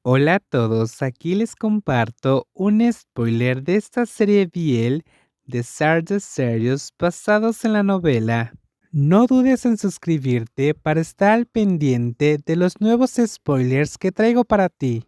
Hola a todos, aquí les comparto un spoiler de esta serie BL de Stardust Series basados en la novela. No dudes en suscribirte para estar al pendiente de los nuevos spoilers que traigo para ti.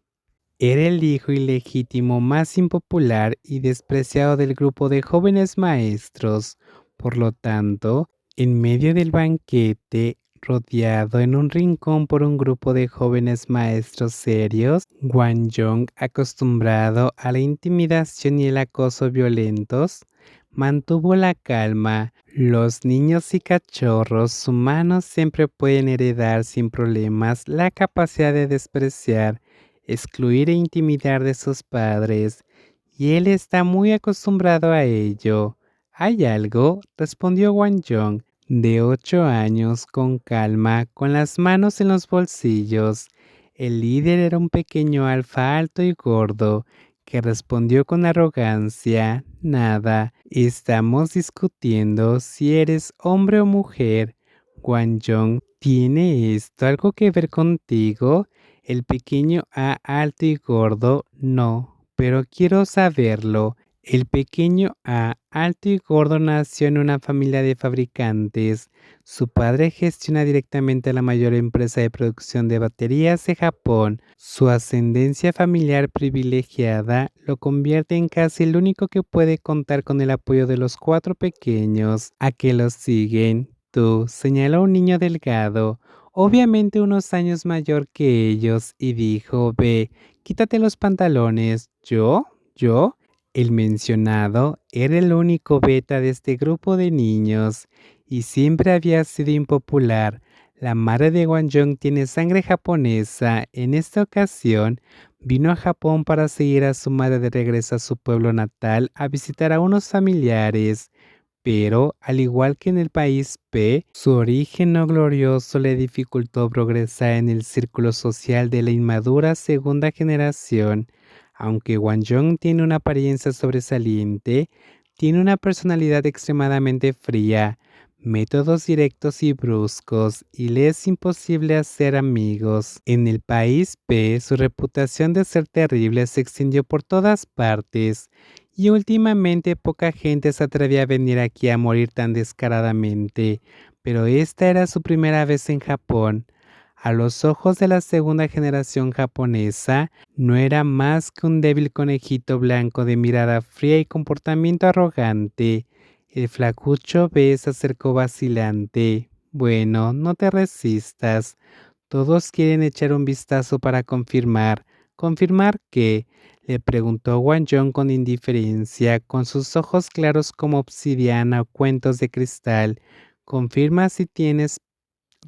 Era el hijo ilegítimo más impopular y despreciado del grupo de jóvenes maestros. Por lo tanto, en medio del banquete, rodeado en un rincón por un grupo de jóvenes maestros serios, Wang Yong, acostumbrado a la intimidación y el acoso violentos, mantuvo la calma. Los niños y cachorros humanos siempre pueden heredar sin problemas la capacidad de despreciar, excluir e intimidar de sus padres, y él está muy acostumbrado a ello. ¿Hay algo?, respondió Wang Yong, de 8 años, con calma, con las manos en los bolsillos. El líder era un pequeño alfa alto y gordo, que respondió con arrogancia: nada, estamos discutiendo si eres hombre o mujer. Wang Yong, ¿tiene esto algo que ver contigo? El pequeño A alto y gordo: no, pero quiero saberlo. El pequeño A alto y gordo nació en una familia de fabricantes. Su padre gestiona directamente la mayor empresa de producción de baterías de Japón. Su ascendencia familiar privilegiada lo convierte en casi el único que puede contar con el apoyo de los cuatro pequeños a que los siguen. Tú, señaló un niño delgado, obviamente unos años mayor que ellos, y dijo: ve, quítate los pantalones. ¿Yo? ¿Yo? El mencionado era el único beta de este grupo de niños y siempre había sido impopular. La madre de Wang Yong tiene sangre japonesa. En esta ocasión vino a Japón para seguir a su madre de regreso a su pueblo natal a visitar a unos familiares. Pero, al igual que en el país P, su origen no glorioso le dificultó progresar en el círculo social de la inmadura segunda generación. Aunque Wang Yong tiene una apariencia sobresaliente, tiene una personalidad extremadamente fría, métodos directos y bruscos, y le es imposible hacer amigos. En el país P, su reputación de ser terrible se extendió por todas partes, y últimamente poca gente se atrevía a venir aquí a morir tan descaradamente, pero esta era su primera vez en Japón. A los ojos de la segunda generación japonesa, no era más que un débil conejito blanco de mirada fría y comportamiento arrogante. El flacucho B se acercó vacilante. Bueno, no te resistas. Todos quieren echar un vistazo para confirmar. ¿Confirmar qué?, le preguntó Wang Yong con indiferencia, con sus ojos claros como obsidiana o cuentos de cristal. Confirma si tienes.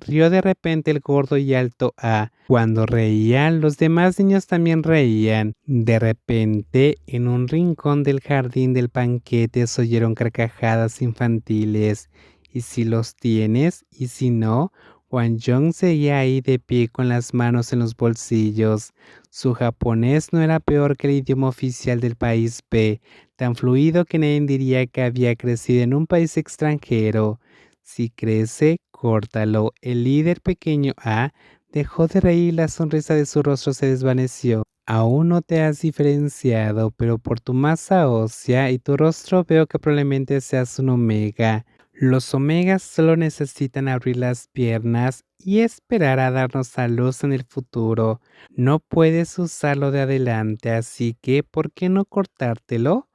Rió de repente el gordo y alto A. Cuando reían, los demás niños también reían. De repente, en un rincón del jardín del banquete se oyeron carcajadas infantiles. ¿Y si los tienes? ¿Y si no? Wang Yong seguía ahí de pie con las manos en los bolsillos. Su japonés no era peor que el idioma oficial del país B, tan fluido que nadie diría que había crecido en un país extranjero. Si crece, córtalo. El líder pequeño A dejó de reír y la sonrisa de su rostro se desvaneció. Aún no te has diferenciado, pero por tu masa ósea y tu rostro veo que probablemente seas un omega. Los omegas solo necesitan abrir las piernas y esperar a darnos a luz en el futuro. No puedes usarlo de adelante, así que ¿por qué no cortártelo?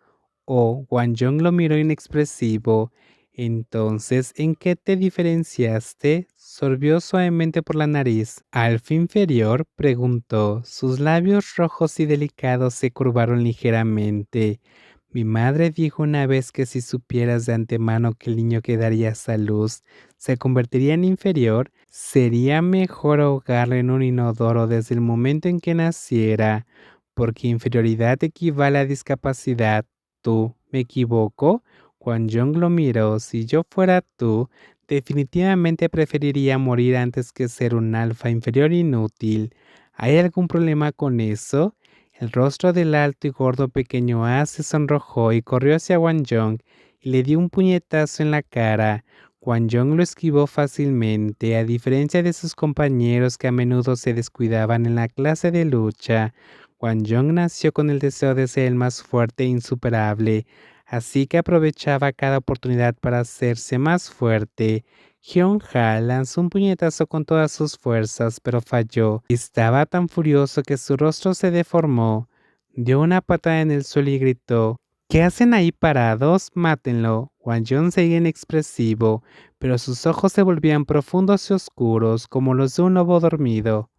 Oh, Wang Yong lo miró inexpresivo. Entonces, ¿en qué te diferenciaste? Sorbió suavemente por la nariz. ¿Alfa inferior?, preguntó. Sus labios rojos y delicados se curvaron ligeramente. Mi madre dijo una vez que si supieras de antemano que el niño que darías a luz se convertiría en inferior, sería mejor ahogarlo en un inodoro desde el momento en que naciera, porque inferioridad equivale a discapacidad. ¿Tú, me equivoco? Juan Yong lo miró. Si yo fuera tú, definitivamente preferiría morir antes que ser un alfa inferior inútil. ¿Hay algún problema con eso? El rostro del alto y gordo pequeño A se sonrojó y corrió hacia Wang Yong y le dio un puñetazo en la cara. Hwan Jong lo esquivó fácilmente, a diferencia de sus compañeros que a menudo se descuidaban en la clase de lucha. Hwan Jong nació con el deseo de ser el más fuerte e insuperable, así que aprovechaba cada oportunidad para hacerse más fuerte. Hyun-ha lanzó un puñetazo con todas sus fuerzas, pero falló. Estaba tan furioso que su rostro se deformó. Dio una patada en el suelo y gritó: ¿qué hacen ahí parados? Mátenlo. Hwan Jong seguía inexpresivo, pero sus ojos se volvían profundos y oscuros como los de un lobo dormido.